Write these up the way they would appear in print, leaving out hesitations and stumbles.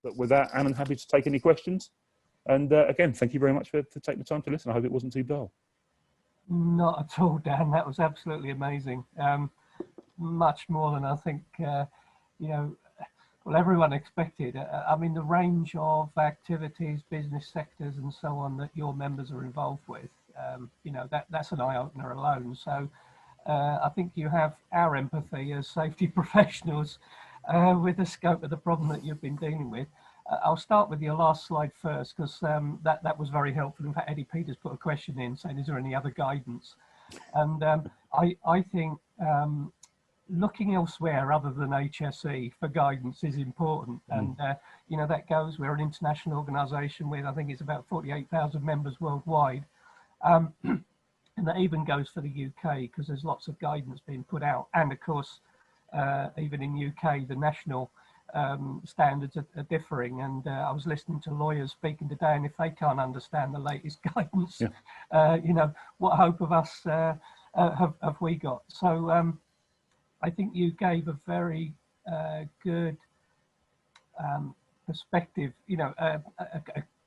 But with that, Anne, I'm happy to take any questions. And again, thank you very much for taking the time to listen. I hope it wasn't too dull. Not at all, Dan. That was absolutely amazing. Much more than I think, you know, well, everyone expected. I mean, the range of activities, business sectors and so on that your members are involved with, you know, that's an eye-opener alone. So I think you have our empathy as safety professionals with the scope of the problem that you've been dealing with. I'll start with your last slide first, because that was very helpful. In fact, Eddie Peters put a question in saying, is there any other guidance? And I think looking elsewhere other than HSE for guidance is important. And, you know, that goes, we're an international organisation with, I think it's about 48,000 members worldwide. And that even goes for the UK, because there's lots of guidance being put out. And of course, even in UK, the national standards are differing. And I was listening to lawyers speaking today, and if they can't understand the latest guidance, you know, what hope of us have we got? So I think you gave a very good perspective, you know, a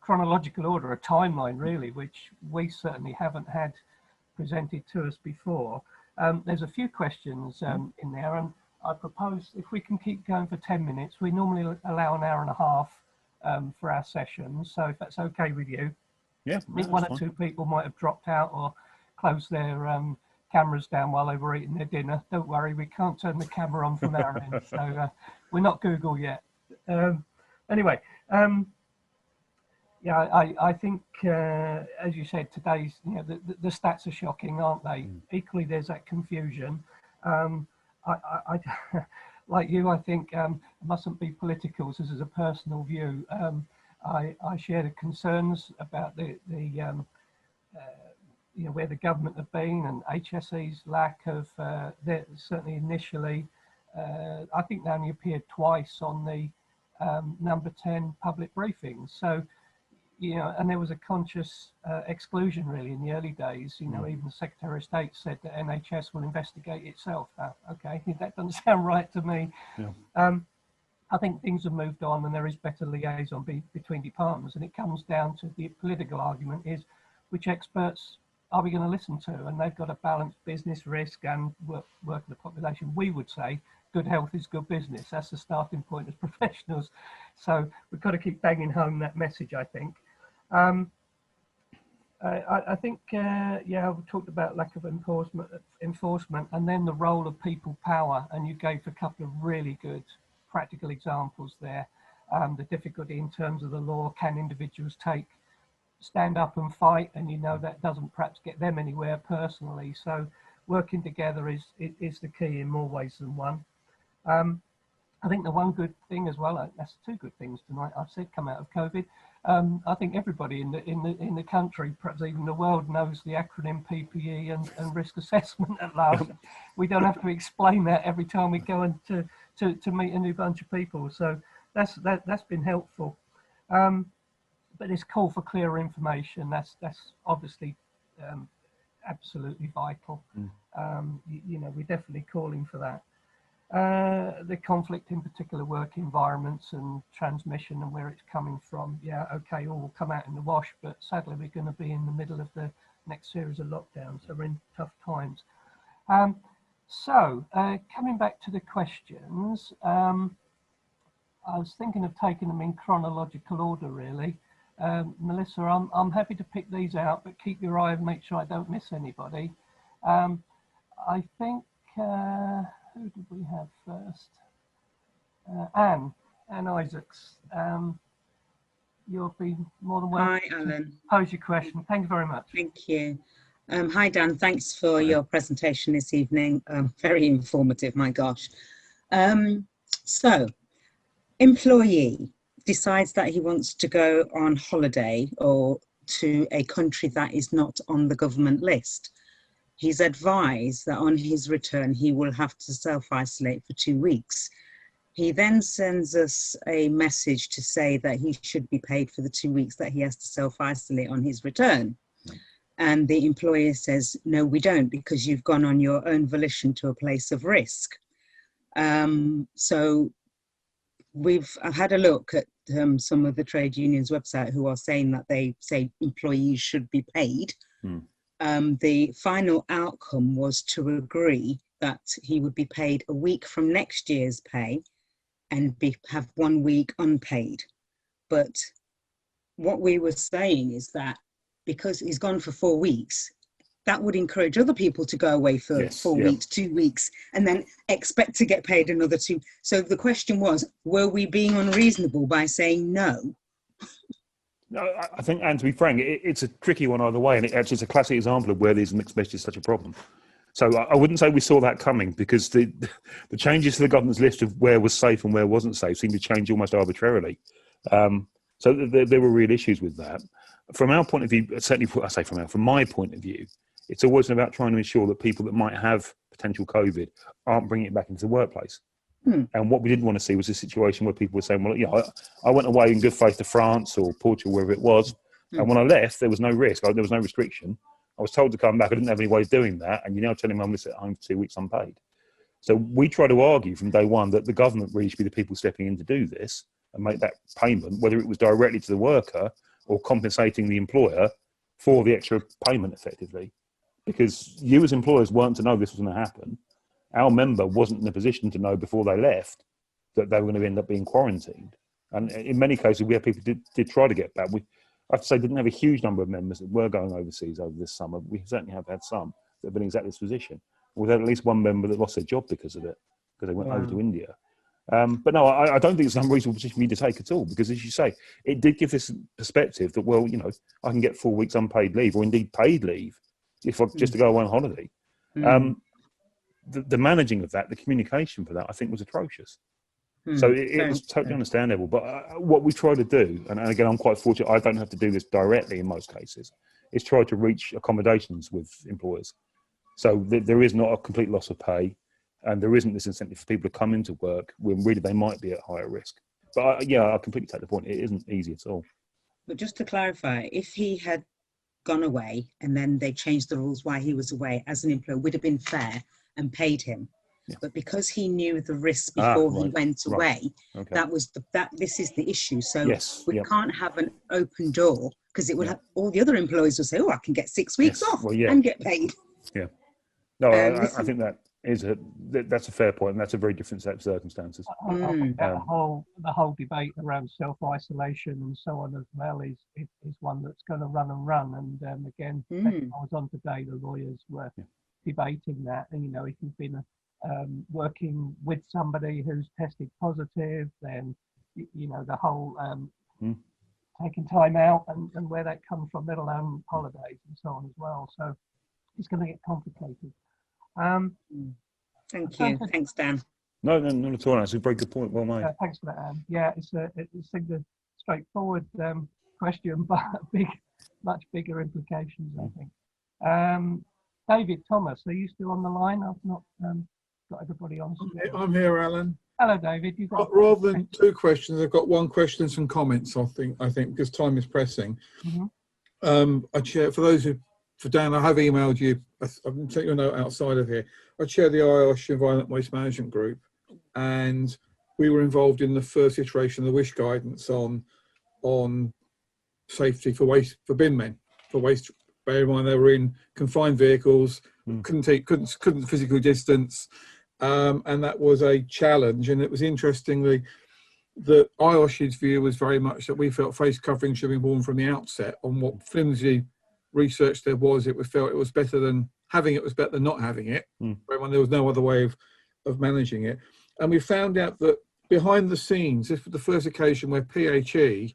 chronological order, a timeline really, which we certainly haven't had presented to us before. There's a few questions in there, and I propose if we can keep going for 10 minutes, we normally allow an hour and a half for our sessions. So if that's okay with you. Yeah, I think one or two people might have dropped out or closed their cameras down while they were eating their dinner. Don't worry, we can't turn the camera on from our end, so we're not Google yet. Anyway, yeah, I think, as you said, today's, you know, the stats are shocking, aren't they? Equally, there's that confusion. I like you, I think mustn't be political. This is a personal view. I share the concerns about the you know, where the government have been and HSE's lack of, certainly initially, I think they only appeared twice on the number 10 public briefings. So, you know, and there was a conscious exclusion really in the early days. You know, even the Secretary of State said that NHS will investigate itself. Okay, that doesn't sound right to me. I think things have moved on and there is better liaison between departments, and it comes down to the political argument is which experts are we going to listen to? And they've got to balance business risk and work of the population. We would say good health is good business. That's the starting point as professionals. So we've got to keep banging home that message, I think. I think, yeah, we talked about lack of enforcement and then the role of people power. And you gave a couple of really good practical examples there. The difficulty in terms of the law, can individuals stand up and fight, and you know that doesn't perhaps get them anywhere personally. So working together is the key in more ways than one. I think the one good thing as well, that's two good things tonight I've said come out of COVID. I think everybody in the country, perhaps even the world, knows the acronym PPE and risk assessment at last. We don't have to explain that every time we go in to meet a new bunch of people. So that's been helpful. But this call for clearer information, that's obviously absolutely vital. You know, we're definitely calling for that. The conflict in particular work environments and transmission and where it's coming from. Yeah, okay, all will come out in the wash, but sadly we're going to be in the middle of the next series of lockdowns, so we're in tough times. So coming back to the questions, I was thinking of taking them in chronological order really. Melissa, I'm happy to pick these out, but keep your eye and make sure I don't miss anybody. I think, who did we have first? Anne Isaacs. You'll be more than welcome. Hi, Alan. Pose your question. Thank you very much. Thank you. Hi, Dan. Thanks for your presentation this evening. Very informative, my gosh. So, employee decides that he wants to go on holiday or to a country that is not on the government list. He's advised that on his return, he will have to self-isolate for 2 weeks. He then sends us a message to say that he should be paid for the 2 weeks that he has to self-isolate on his return. And the employer says, no, we don't, because you've gone on your own volition to a place of risk. So I've had a look at some of the trade unions' website who are saying that they say employees should be paid. The final outcome was to agree that he would be paid a week from next year's pay and have 1 week unpaid. But what we were saying is that because he's gone for 4 weeks, that would encourage other people to go away for 4 weeks, 2 weeks, and then expect to get paid another 2. So the question was, were we being unreasonable by saying no? No, I think, and to be frank, it's a tricky one either way, and it's a classic example of where these mixed message is such a problem. So I wouldn't say we saw that coming, because the changes to the government's list of where was safe and where wasn't safe seemed to change almost arbitrarily. So there were real issues with that. From our point of view, certainly, from my point of view, it's always about trying to ensure that people that might have potential COVID aren't bringing it back into the workplace. And what we didn't want to see was a situation where people were saying, well, I went away in good faith to France or Portugal, wherever it was, and when I left, there was no risk, there was no restriction. I was told to come back. I didn't have any way of doing that, and you're now telling me I'm going to sit at home for 2 weeks unpaid. So we try to argue from day one that the government really should be the people stepping in to do this and make that payment, whether it was directly to the worker or compensating the employer for the extra payment effectively. Because you as employers weren't to know this was going to happen. Our member wasn't in a position to know before they left that they were going to end up being quarantined. And in many cases, we had people did try to get back. I have to say, didn't have a huge number of members that were going overseas over this summer. We certainly have had some that have been in exactly this position. We've had at least one member that lost their job because of it, because they went over to India. But no, I don't think it's an unreasonable position for me to take at all, because as you say, it did give this perspective that, well, I can get 4 weeks unpaid leave, or indeed paid leave, if I just to go away on holiday. The managing of that, the communication for that, I think was atrocious. So it was totally understandable. But what we try to do, and again, I'm quite fortunate, I don't have to do this directly in most cases, is try to reach accommodations with employers. So there is not a complete loss of pay, and there isn't this incentive for people to come into work when really they might be at higher risk. But I completely take the point. It isn't easy at all. But just to clarify, if he had gone away and then they changed the rules while he was away, as an employer, would have been fair and paid him. But because he knew the risks before he went away, this is the issue. So we can't have an open door, because it would have all the other employees will say, I can get 6 weeks off and get paid. No, I think that's a fair point, and that's a very different set of circumstances. The whole debate around self-isolation and so on as well is one that's going to run and run. And again, I was on today, the lawyers were debating that, and if you've been working with somebody who's tested positive, then the whole taking time out and where that comes from, let alone holidays and so on as well. So it's going to get complicated. Thank you. Thanks, Dan. No, not at all. That's a very good point. Well made. Thanks for that, Anne. Yeah, it's a straightforward question, but much bigger implications, I think. David Thomas, are you still on the line? I've not got everybody on. I'm here, Alan. Hello, David. You've got rather than 2 questions, I've got 1 question and some comments. I think because time is pressing. I'd share for Dan. I have emailed you. I've taken a note outside of here. I chair the IOSH Environment Waste Management Group, and we were involved in the first iteration of the WISH guidance on safety for bin men, for waste. Bear in mind they were in confined vehicles, couldn't physically distance, and that was a challenge. And it was interestingly that IOSH's view was very much that we felt face covering should be worn from the outset. On what flimsy research there was, it was felt it was better than having it was better than not having it. Bear in mind there was no other way of managing it. And we found out that behind the scenes, this was the first occasion where PHE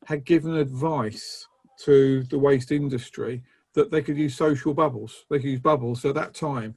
had given advice to the waste industry that they could use social bubbles. They could use bubbles. So at that time,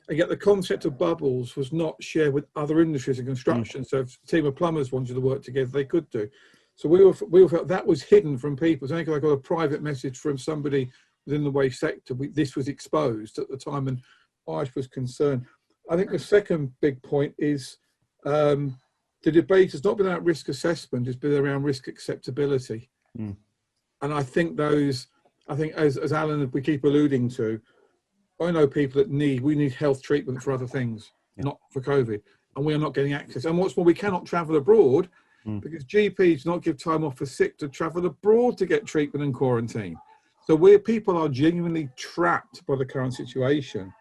and yet the concept of bubbles was not shared with other industries in construction. So if a team of plumbers wanted to work together, they could do. So we all felt that was hidden from people. So I think I got a private message from somebody within the waste sector. This was exposed at the time, and IOSH was concerned. I think the second big point is the debate has not been about risk assessment; it's been around risk acceptability. And I think as Alan, we keep alluding to, I know people that we need health treatment for other things, not for COVID. and we are not getting access. And what's more, we cannot travel abroad because GPs do not give time off for sick to travel abroad to get treatment and quarantine. So people are genuinely trapped by the current situation.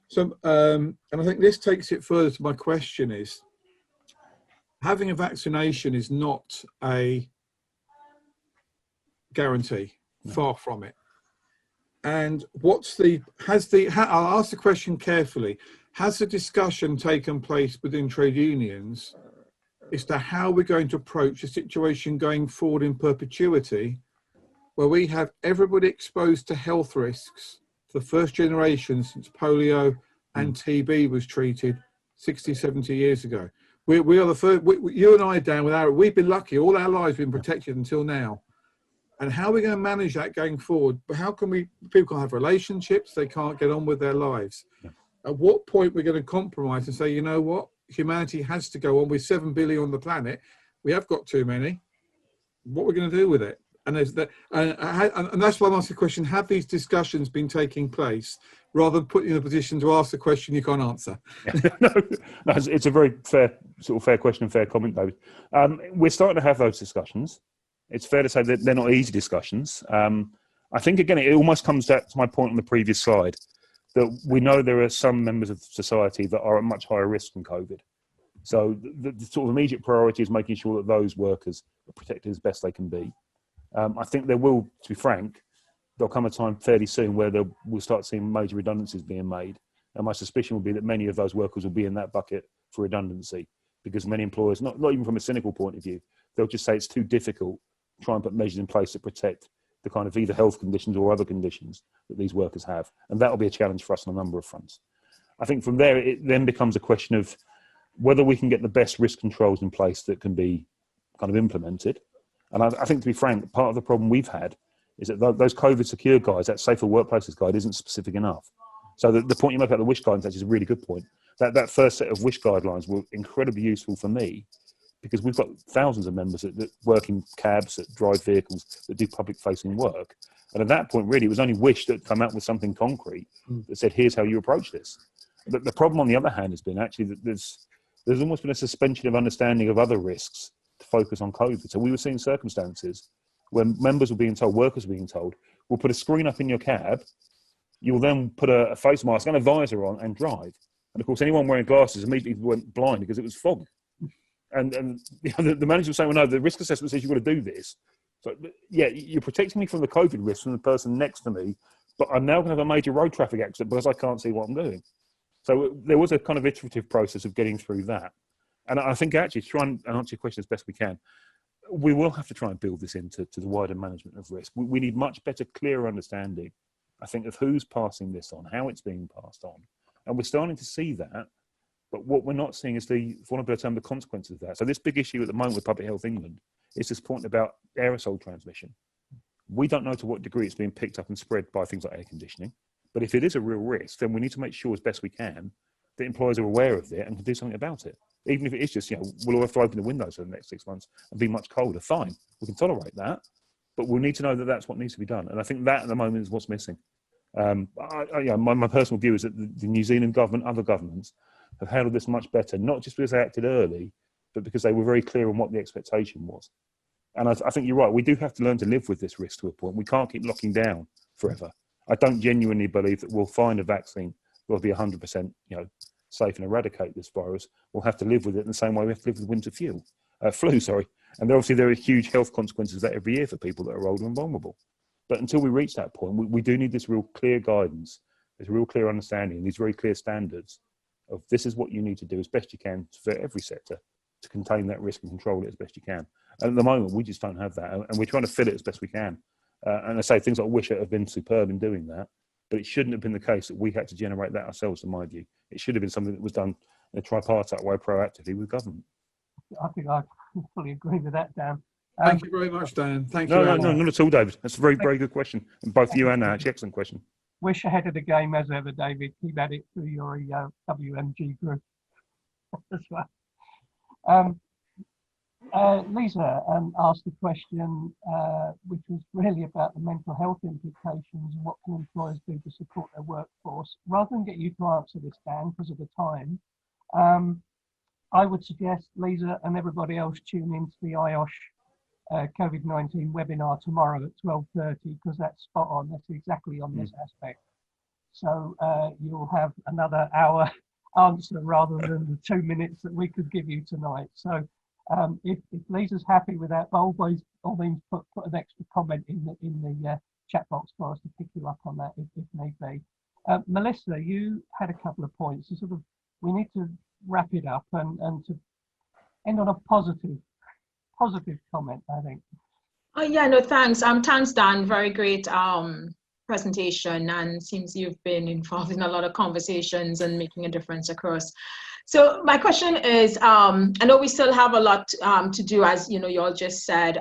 So, and I think this takes it further to my question is, having a vaccination is not a guarantee, far from it. And I'll ask the question carefully, has the discussion taken place within trade unions as to how we're going to approach a situation going forward in perpetuity, where we have everybody exposed to health risks for the first generation since polio and TB was treated 60, 70 years ago? We are the first, you and I, Dan, we've been lucky, all our lives been protected until now. And how are we going to manage that going forward? But how can people can't have relationships, they can't get on with their lives. Yeah. At what point we're going to compromise and say, you know what, humanity has to go on with 7 billion on the planet. We have got too many. What we're going to do with it? And there's that, and that's why I'm asking the question, have these discussions been taking place rather than putting you in a position to ask the question you can't answer? No, it's a very fair question and fair comment, David. We're starting to have those discussions. It's fair to say that they're not easy discussions. I think, again, it almost comes back to my point on the previous slide, that we know there are some members of society that are at much higher risk from COVID. So the sort of immediate priority is making sure that those workers are protected as best they can be. I think there will, to be frank, there'll come a time fairly soon where we'll start seeing major redundancies being made. And my suspicion will be that many of those workers will be in that bucket for redundancy, because many employers, not even from a cynical point of view, they'll just say it's too difficult to try and put measures in place to protect the kind of either health conditions or other conditions that these workers have. And that'll be a challenge for us on a number of fronts. I think from there, it then becomes a question of whether we can get the best risk controls in place that can be kind of implemented. And I think, to be frank, part of the problem we've had is that those COVID secure guides, that safer workplaces guide, isn't specific enough. So the point you make about the WISH guidance is a really good point. That first set of WISH guidelines were incredibly useful for me, because we've got thousands of members that work in cabs, that drive vehicles, that do public-facing work. And at that point, really, it was only WISH that come out with something concrete that said, here's how you approach this. But the problem, on the other hand, has been actually that there's almost been a suspension of understanding of other risks to focus on COVID. So we were seeing circumstances when members were being told, workers were being told, we'll put a screen up in your cab, you'll then put a face mask and a visor on and drive. And of course, anyone wearing glasses immediately went blind because it was fog. And the manager was saying, well, no, the risk assessment says you've got to do this. So, yeah, you're protecting me from the COVID risk from the person next to me, but I'm now going to have a major road traffic accident because I can't see what I'm doing. So there was a kind of iterative process of getting through that. And I think, actually, to try and answer your question as best we can, we will have to try and build this into the wider management of risk. We need much better, clearer understanding, I think, of who's passing this on, how it's being passed on. And we're starting to see that. But what we're not seeing is for want of a better term, the consequences of that. So this big issue at the moment with Public Health England is this point about aerosol transmission. We don't know to what degree it's being picked up and spread by things like air conditioning. But if it is a real risk, then we need to make sure as best we can that employers are aware of it and can do something about it. Even if it is just, we'll all have to open the windows for the next 6 months and be much colder, fine. We can tolerate that. But we'll need to know that that's what needs to be done. And I think that at the moment is what's missing. My personal view is that the New Zealand government, other governments, have handled this much better, not just because they acted early, but because they were very clear on what the expectation was. And I think you're right. We do have to learn to live with this risk to a point. We can't keep locking down forever. I don't genuinely believe that we'll find a vaccine that will be 100%, safe and eradicate this virus. We'll have to live with it in the same way we have to live with winter flu. And obviously there are huge health consequences of that every year for people that are older and vulnerable. But until we reach that point, we do need this real clear guidance, this real clear understanding, these very clear standards of this is what you need to do as best you can for every sector to contain that risk and control it as best you can. And at the moment, we just don't have that. And we're trying to fill it as best we can. And I say things like WISH have been superb in doing that, but it shouldn't have been the case that we had to generate that ourselves, in my view. It should have been something that was done in a tripartite way, proactively with government. I think I fully agree with that, Dan. Thank you very much, Dan. Thank you. No, not at all, David. That's a very, very good question. And both you and actually, excellent question. Wish ahead of the game as ever, David. Keep at it through your WMG group as well. Lisa asked a question which was really about the mental health implications and what can employers do to support their workforce. Rather than get you to answer this, Dan, because of the time, I would suggest Lisa and everybody else tune into the IOSH COVID-19 webinar tomorrow at 12:30, because that's spot on. That's exactly on this aspect. So you'll have another hour answer rather than the 2 minutes that we could give you tonight. So if Lisa's happy with that, by all means put an extra comment in the chat box for us to pick you up on that if need be. Melissa, you had a couple of points. We need to wrap it up and to end on a positive comment, I think. Oh yeah, no, thanks. Thanks, Dan. Very great presentation, and seems you've been involved in a lot of conversations and making a difference across. So my question is, I know we still have a lot to do, as you know, you all just said.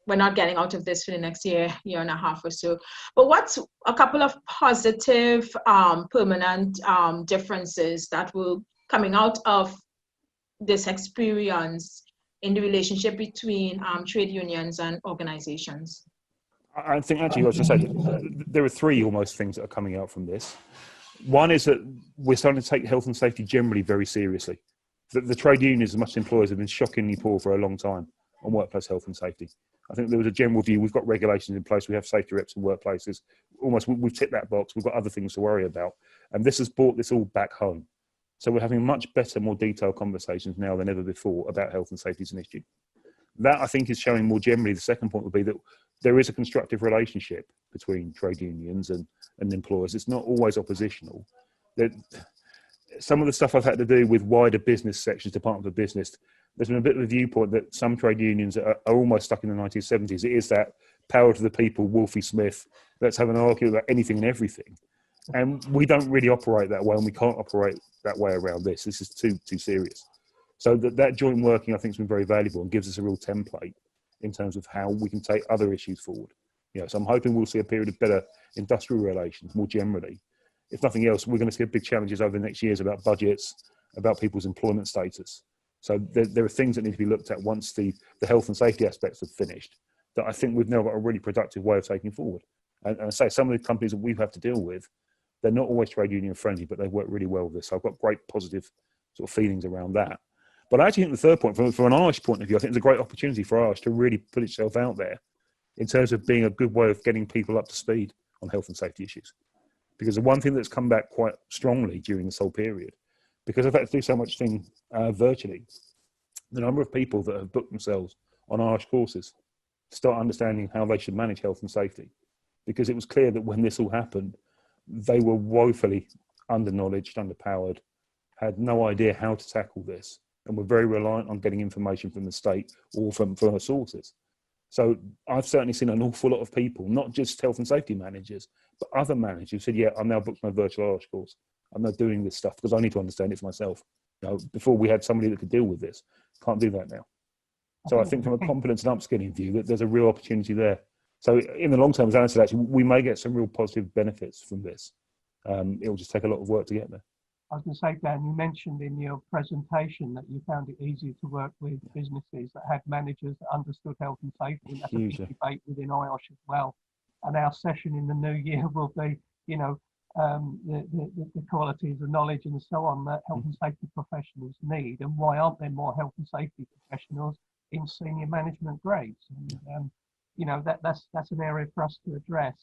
We're not getting out of this for the next year and a half or so. But what's a couple of positive, permanent differences that will coming out of this experience in the relationship between trade unions and organizations? I think actually, I was going to say, there are three almost things that are coming out from this. One is that we're starting to take health and safety generally very seriously. The trade unions, as much as employers, have been shockingly poor for a long time on workplace health and safety. I think there was a general view, we've got regulations in place, we have safety reps in workplaces, almost we've ticked that box, we've got other things to worry about. And this has brought this all back home. So we're having much better, more detailed conversations now than ever before about health and safety as an issue. That, I think, is showing more generally. The second point would be that there is a constructive relationship between trade unions and employers. It's not always oppositional. Some of the stuff I've had to do with wider business sections, Department of Business, there's been a bit of a viewpoint that some trade unions are almost stuck in the 1970s. It is that power to the people, Wolfie Smith, let's have an argument about anything and everything. And we don't really operate that way, and we can't operate that way around this. This is too serious. So that joint working, I think, has been very valuable and gives us a real template in terms of how we can take other issues forward. So I'm hoping we'll see a period of better industrial relations more generally. If nothing else, we're going to see big challenges over the next years about budgets, about people's employment status. So there are things that need to be looked at once the health and safety aspects have finished, that I think we've now got a really productive way of taking forward. And I say some of the companies that we have to deal with, they're not always trade union friendly, but they work really well with this. So I've got great positive sort of feelings around that. But I actually think the third point, from an Irish point of view, I think it's a great opportunity for Irish to really put itself out there in terms of being a good way of getting people up to speed on health and safety issues. Because the one thing that's come back quite strongly during this whole period, because I've had to do so much thing virtually, the number of people that have booked themselves on Irish courses start understanding how they should manage health and safety. Because it was clear that when this all happened, they were woefully underknowledged, underpowered, had no idea how to tackle this, and were very reliant on getting information from the state or from her sources. So I've certainly seen an awful lot of people, not just health and safety managers, but other managers who said, yeah, I'm now booked my virtual Irish course. I'm not doing this stuff because I need to understand it for myself. Before we had somebody that could deal with this. Can't do that now. So I think from a competence and upskilling view, that there's a real opportunity there. So in the long term, as Alan said, actually, we may get some real positive benefits from this. It'll just take a lot of work to get there. I was going to say, Dan, you mentioned in your presentation that you found it easier to work with businesses that had managers that understood health and safety. And that's a big debate within IOSH as well. And our session in the new year will be, the qualities of knowledge and so on that health and safety professionals need, and why aren't there more health and safety professionals in senior management grades? And, that's an area for us to address.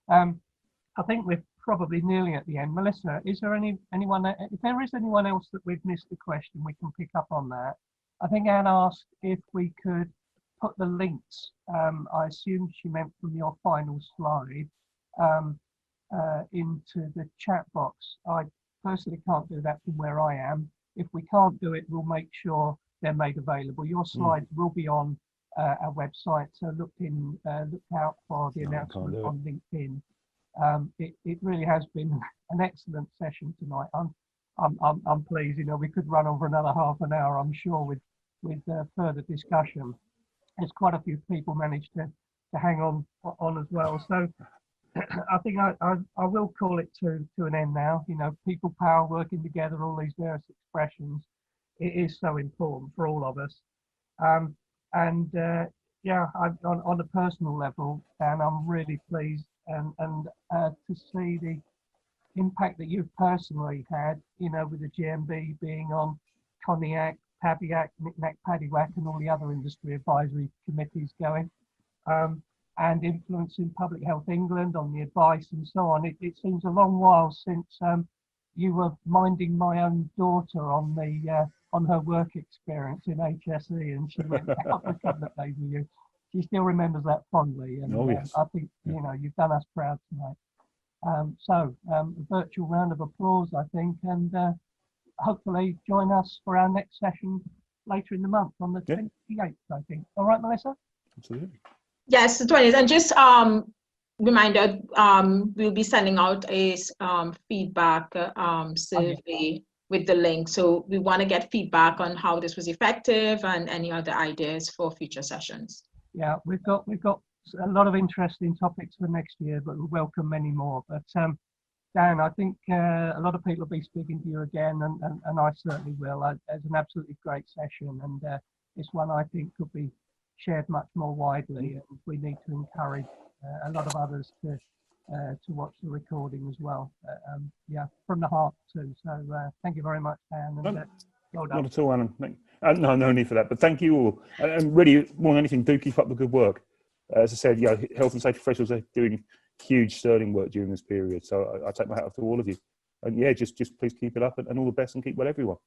I think we're probably nearly at the end. Melissa, is there anyone, if there is anyone else that we've missed the question, we can pick up on that. I think Anne asked if we could put the links, I assume she meant from your final slide, into the chat box. I personally can't do that from where I am. If we can't do it, we'll make sure they're made available. Your slides will be on our website, so look out for the announcement on LinkedIn. It really has been an excellent session tonight. I'm pleased. We could run on for another half an hour, I'm sure, with further discussion. There's quite a few people managed to hang on as well. So I think I will call it to an end now. People power, working together, all these various expressions. It is so important for all of us. On a personal level, and I'm really pleased and to see the impact that you've personally had, with the GMB being on CONIAC, PADIAC, NICNAC, PADIWAC, and all the other industry advisory committees going, and influencing Public Health England on the advice and so on. It seems a long while since you were minding my own daughter on the on her work experience in HSE, and she went out for a couple of days with you. She still remembers that fondly, and Oh, yes. I think you've done us proud tonight. So a virtual round of applause, I think, and hopefully join us for our next session later in the month on the 28th, I think. All right, Melissa? Absolutely. Yes, the 20th. And just reminder, we'll be sending out a feedback survey with the link. So we want to get feedback on how this was effective and any other ideas for future sessions. Yeah, we've got a lot of interesting topics for next year, but we welcome many more. But Dan, I think a lot of people will be speaking to you again, and I certainly will. It's an absolutely great session, and it's one I think could be shared much more widely, and we need to encourage a lot of others to watch the recording as well. Yeah, from the heart too. So thank you very much, Dan, and well done. Not at all, Alan. No need for that. But thank you all, and really, more than anything, do keep up the good work. As I said, health and safety professionals are doing huge sterling work during this period. So I take my hat off to all of you. And just please keep it up, and all the best, and keep well, everyone.